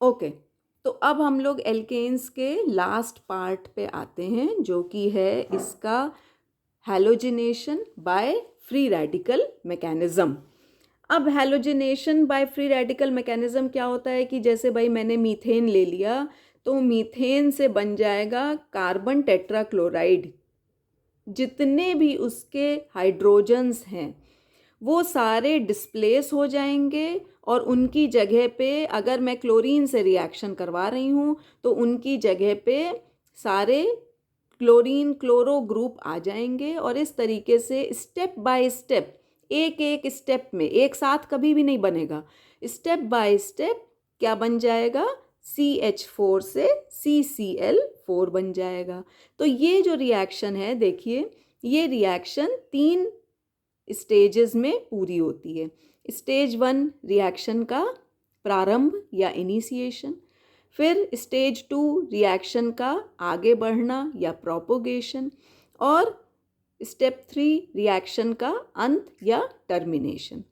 Okay, तो अब हम लोग एल्केन्स के लास्ट पार्ट पे आते हैं, जो कि है इसका halogenation by free radical mechanism. अब halogenation by free radical mechanism क्या होता है कि जैसे भाई मैंने मीथेन ले लिया, तो मीथेन से बन जाएगा कार्बन टेट्राक्लोराइड। जितने भी उसके हाइड्रोजन्स हैं वो सारे डिस्प्लेस हो जाएंगे, और उनकी जगह पे अगर मैं क्लोरीन से रिएक्शन करवा रही हूँ तो उनकी जगह पे सारे क्लोरीन क्लोरो ग्रुप आ जाएंगे। और इस तरीके से स्टेप बाय स्टेप, एक एक स्टेप में, एक साथ कभी भी नहीं बनेगा, स्टेप बाय स्टेप क्या बन जाएगा, CH4 से CCl4 बन जाएगा। तो ये जो रिएक्शन है, देखिए ये रिएक्शन 3 स्टेजेस में पूरी होती है। स्टेज 1 रिएक्शन का प्रारंभ या इनिशिएशन, फिर स्टेज 2 रिएक्शन का आगे बढ़ना या प्रोपोगेशन, और स्टेप 3 रिएक्शन का अंत या टर्मिनेशन।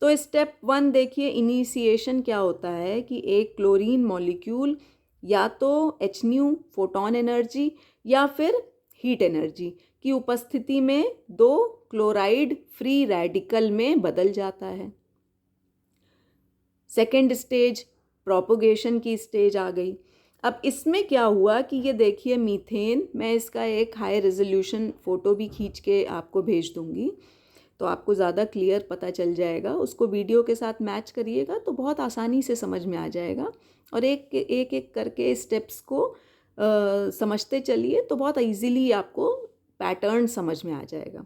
तो स्टेप 1 देखिए, इनिशिएशन क्या होता है कि एक क्लोरीन मॉलिक्यूल या तो Hν फोटोन एनर्जी या फिर हीट एनर्जी की उपस्थिति में 2 क्लोराइड फ्री रेडिकल में बदल जाता है। सेकेंड स्टेज प्रोपोगेशन की स्टेज आ गई। अब इसमें क्या हुआ कि ये देखिए मीथेन, मैं इसका एक हाई रेजोल्यूशन फ़ोटो भी खींच के आपको भेज दूंगी तो आपको ज़्यादा क्लियर पता चल जाएगा। उसको वीडियो के साथ मैच करिएगा तो बहुत आसानी से समझ में आ जाएगा, और एक एक करके स्टेप्स को समझते चलिए तो बहुत इजीली आपको पैटर्न समझ में आ जाएगा।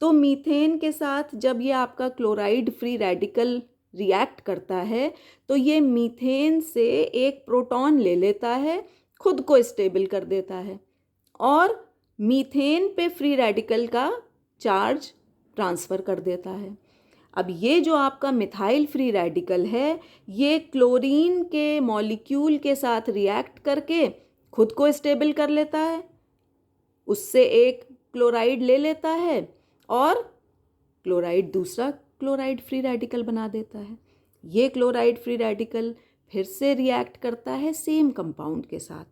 तो मीथेन के साथ जब ये आपका क्लोराइड फ्री रेडिकल रिएक्ट करता है तो ये मीथेन से एक प्रोटॉन ले लेता है, खुद को स्टेबल कर देता है, और मीथेन पे फ्री रेडिकल का चार्ज ट्रांसफ़र कर देता है। अब ये जो आपका मिथाइल फ्री रेडिकल है, ये क्लोरीन के मॉलिक्यूल के साथ रिएक्ट करके खुद को स्टेबल कर लेता है, उससे एक क्लोराइड ले लेता है और क्लोराइड दूसरा क्लोराइड फ्री रेडिकल बना देता है। ये क्लोराइड फ्री रेडिकल फिर से रिएक्ट करता है सेम कंपाउंड के साथ,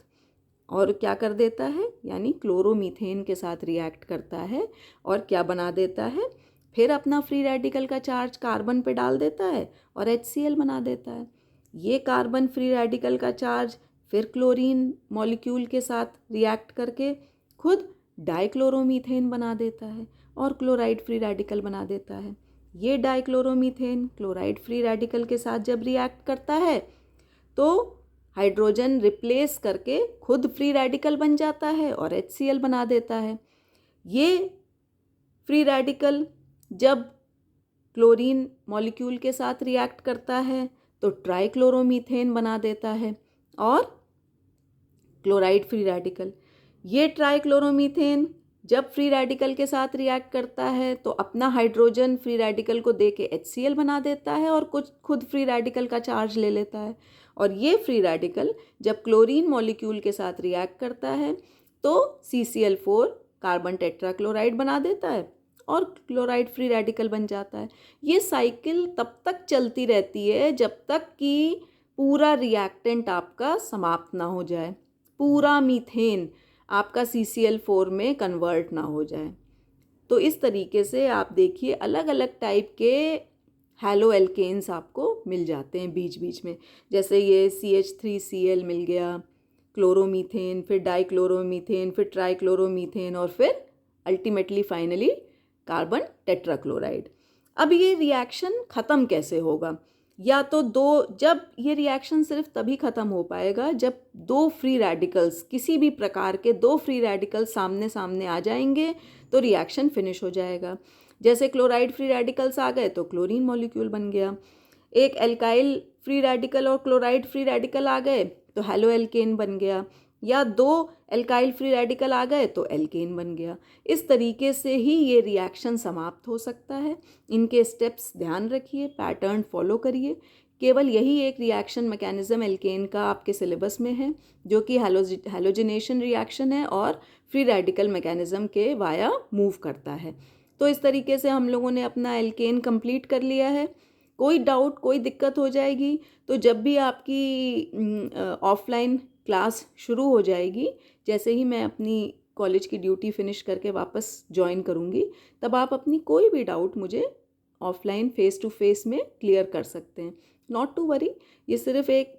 और क्या कर देता है, यानी क्लोरोमीथेन के साथ रिएक्ट करता है और क्या बना देता है, फिर अपना फ्री रेडिकल का चार्ज कार्बन पे डाल देता है और HCl बना देता है। ये कार्बन फ्री रेडिकल का चार्ज फिर क्लोरीन मॉलिक्यूल के साथ रिएक्ट करके खुद डाइक्लोरोमीथेन बना देता है और क्लोराइड फ्री रेडिकल बना देता है। ये डाइक्लोरोमीथेन क्लोराइड फ्री रेडिकल के साथ जब रिएक्ट करता है तो हाइड्रोजन रिप्लेस करके खुद फ्री रेडिकल बन जाता है और HCl बना देता है। ये फ्री रेडिकल जब क्लोरीन मॉलिक्यूल के साथ रिएक्ट करता है तो ट्राइक्लोरोमीथेन बना देता है और क्लोराइड फ्री रेडिकल। ये ट्राइक्लोरोमीथेन जब फ्री रेडिकल के साथ रिएक्ट करता है तो अपना हाइड्रोजन फ्री रेडिकल को दे के HCl बना देता है और कुछ खुद फ्री रेडिकल का चार्ज ले लेता है। और ये फ्री रेडिकल जब क्लोरीन मॉलिक्यूल के साथ रिएक्ट करता है तो CCl4 कार्बन टेट्राक्लोराइड बना देता है और क्लोराइड फ्री रेडिकल बन जाता है। ये साइकिल तब तक चलती रहती है जब तक कि पूरा रिएक्टेंट आपका समाप्त ना हो जाए, पूरा मीथेन आपका CCl4 में कन्वर्ट ना हो जाए। तो इस तरीके से आप देखिए अलग अलग टाइप के हैलो एल्केन्स आपको मिल जाते हैं बीच बीच में, जैसे ये CH3Cl मिल गया, क्लोरोमीथेन, फिर डाइक्लोरोमीथेन, फिर ट्राइक्लोरोमीथेन, और फिर अल्टीमेटली फाइनली कार्बन टेट्राक्लोराइड। अब ये रिएक्शन ख़त्म कैसे होगा, या तो जब ये रिएक्शन सिर्फ तभी ख़त्म हो पाएगा जब 2 फ्री रेडिकल्स, किसी भी प्रकार के 2 फ्री रेडिकल्स सामने सामने आ जाएंगे तो रिएक्शन फिनिश हो जाएगा। जैसे क्लोराइड फ्री रेडिकल्स आ गए तो क्लोरीन मॉलिक्यूल बन गया, एक एल्काइल फ्री रेडिकल और क्लोराइड फ्री रेडिकल आ गए तो हैलो एल्केन बन गया, या 2 एल्काइल फ्री रेडिकल आ गए तो एल्केन बन गया। इस तरीके से ही ये रिएक्शन समाप्त हो सकता है। इनके स्टेप्स ध्यान रखिए, पैटर्न फॉलो करिए। केवल यही एक रिएक्शन मैकेनिज्म एल्केन का आपके सिलेबस में है जो कि हैलोजिनेशन रिएक्शन है और फ्री रेडिकल मैकेनिज्म के वाया मूव करता है। तो इस तरीके से हम लोगों ने अपना एल्केन कंप्लीट कर लिया है। कोई डाउट, कोई दिक्कत हो जाएगी तो जब भी आपकी ऑफलाइन क्लास शुरू हो जाएगी, जैसे ही मैं अपनी कॉलेज की ड्यूटी फिनिश करके वापस ज्वाइन करूँगी, तब आप अपनी कोई भी डाउट मुझे ऑफलाइन फेस टू फेस में क्लियर कर सकते हैं। नॉट टू वरी, ये सिर्फ एक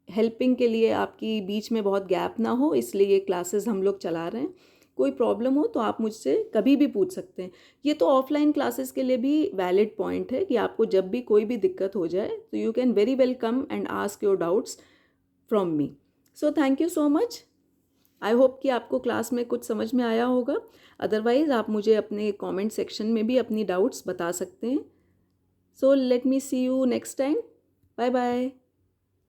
हेल्पिंग के लिए, आपकी बीच में बहुत गैप ना हो इसलिए ये क्लासेस हम लोग चला रहे हैं। कोई प्रॉब्लम हो तो आप मुझसे कभी भी पूछ सकते हैं। ये तो ऑफलाइन क्लासेस के लिए भी वैलिड पॉइंट है कि आपको जब भी कोई भी दिक्कत हो जाए तो you can very well come and ask your doubts from me. So thank you so much. I hope कि आपको क्लास में कुछ समझ में आया होगा। अदरवाइज़ आप मुझे अपने कमेंट सेक्शन में भी अपनी डाउट्स बता सकते हैं। So let me see you next time. Bye bye.